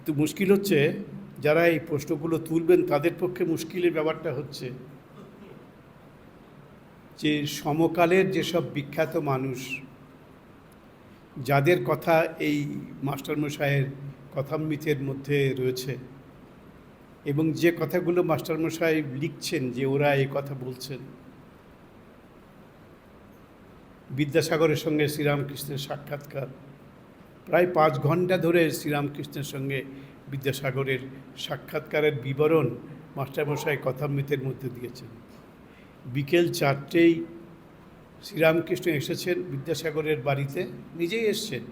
কিন্তু মুশকিল হচ্ছে যারা এই প্রশ্নগুলো তুলবেন তাদের পক্ষে মুশকিলের ব্যাপারটা হচ্ছে যে সমকালের যেসব বিখ্যাত মানুষ যাদের কথা এই মাস্টারমশাইয়ের কথামৃতের মধ্যে রয়েছে এবং যে কথাগুলো মাস্টারমশাই লিখছেন যে ওরা এই কথা বলছেন, বিদ্যাসাগরের সঙ্গে শ্রীরামকৃষ্ণের সাক্ষাৎকার, প্রায় 5 ঘন্টা ধরে শ্রীরামকৃষ্ণের সঙ্গে বিদ্যাসাগরের সাক্ষাৎকারের বিবরণ মাস্টারমশাই কথামৃতের মধ্যে দিয়েছেন। বিকেল 4টেই শ্রীরামকৃষ্ণ এসেছেন বিদ্যাসাগরের বাড়িতে, নিজেই এসছেন,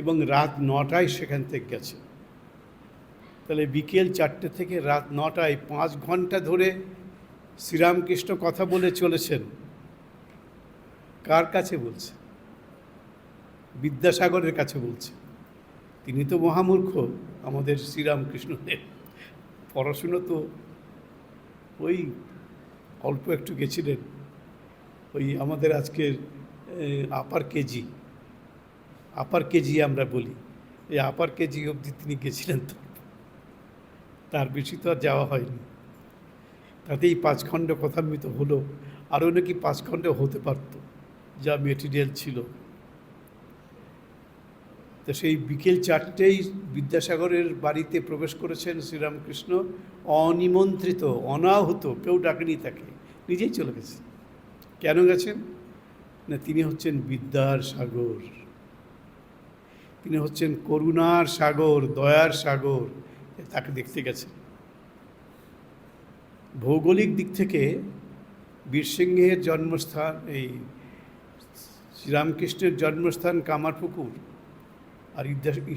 এবং রাত 9টায় সেখান থেকে গেছে। তাহলে বিকেল 4টে থেকে রাত 9টায় 5 ঘন্টা ধরে শ্রীরামকৃষ্ণ কথা বলে চলেছেন। কার কাছে বলছে? বিদ্যাসাগরের কাছে বলছে। তিনি তো মহামূর্খ আমাদের শ্রীরামকৃষ্ণদেব। পড়াশুনো তো ওই অল্প একটু গেছিলেন, ওই আমাদের আজকের আপার কেজি আমরা বলি, এই আপার কেজি অবধি তিনি গেছিলেন, তো তার বেশি তো আর যাওয়া হয়নি। তাতেই 5 খণ্ড কথামৃত হলো, আরও নাকি 5 খণ্ড হতে পারত যা মেটেরিয়াল ছিল। তো সেই বিকেল 4টেই বিদ্যাসাগরের বাড়িতে প্রবেশ করেছেন শ্রীরামকৃষ্ণ, অনিমন্ত্রিত, অনাহূত, কেউ ডাকেনি তাকে, নিজেই চলে গেছেন। কেন গেছেন না, তিনি হচ্ছেন বিদ্যার সাগর, তিনি হচ্ছেন করুণার সাগর, দয়ার সাগর, তাকে দেখতে গেছেন। ভৌগোলিক দিক থেকে বীরসিংহের জন্মস্থান, এই শ্রীরামকৃষ্ণের জন্মস্থান কামারপুকুর, আর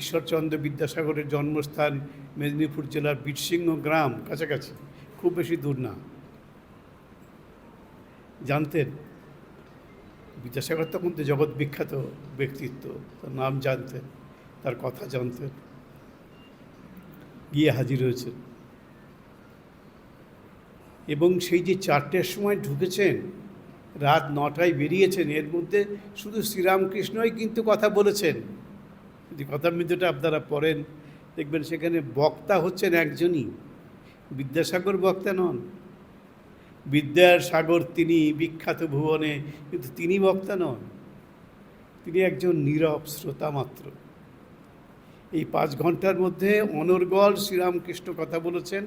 ঈশ্বরচন্দ্র বিদ্যাসাগরের জন্মস্থান মেদিনীপুর জেলার বীরসিংহ গ্রাম, কাছাকাছি, খুব বেশি দূর না। জানতেন বিদ্যাসাগর তখন তো জগৎ বিখ্যাত ব্যক্তিত্ব, তার নাম জানতেন, তার কথা জানতেন, গিয়ে হাজির হয়েছেন। এবং সেই যে 4টের সময় ঢুকেছেন, রাত 9টায় বেরিয়েছেন, এর মধ্যে শুধু শ্রীরামকৃষ্ণই কিন্তু কথা বলেছেন। যদি কথামৃতটা আপনারা পড়েন দেখবেন সেখানে বক্তা হচ্ছেন একজনই, বিদ্যাসাগর বক্তা নন। বিদ্যার সাগর তিনি বিখ্যাত ভুবনে, কিন্তু তিনি বক্তা নন, তিনি একজন নীরব শ্রোতা মাত্র। এই 5 ঘন্টার মধ্যে অনর্গল শ্রীরামকৃষ্ণ কথা বলেছেন,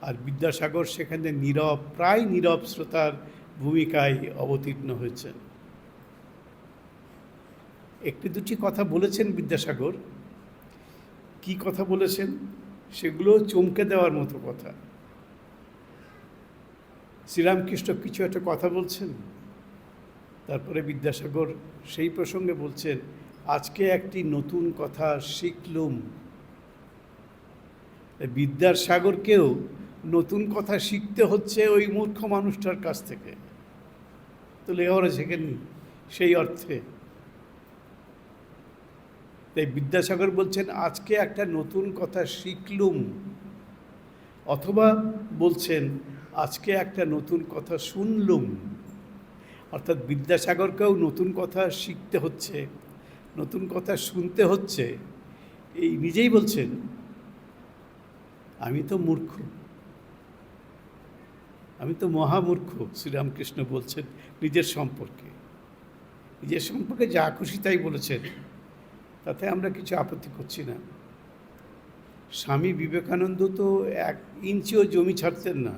আর বিদ্যাসাগর সেখানে নীরব, প্রায় নীরব শ্রোতার ভূমিকায় অবতীর্ণ হয়েছেন। একটি দুটি কথা বলেছেন বিদ্যাসাগর, কি কথা বলেছেন সেগুলো চমকে দেওয়ার মতো কথা। শ্রীরামকৃষ্ণ কিছু একটা কথা বলছেন, তারপরে বিদ্যাসাগর সেই প্রসঙ্গে বলছেন, আজকে একটি নতুন কথা শিখলুম। বিদ্যার সাগরকেও নতুন কথা শিখতে হচ্ছে ওই মূর্খ মানুষটার কাছ থেকে, তো লেখাপড়া শেখেননি সেই অর্থে। তাই বিদ্যাসাগর বলছেন আজকে একটা নতুন কথা শিখলুম, অথবা বলছেন আজকে একটা নতুন কথা শুনলুম। অর্থাৎ বিদ্যাসাগরকেও নতুন কথা শিখতে হচ্ছে, নতুন কথা শুনতে হচ্ছে। এই নিজেই বলছেন আমি তো মূর্খ, আমি তো মহামূর্খ। শ্রীরামকৃষ্ণ বলছেন নিজের সম্পর্কে যা খুশি তাই বলেছেন, তাতে আমরা কিছু আপত্তি করছি না। স্বামী বিবেকানন্দ তো 1 ইঞ্চিও জমি ছাড়তেন না।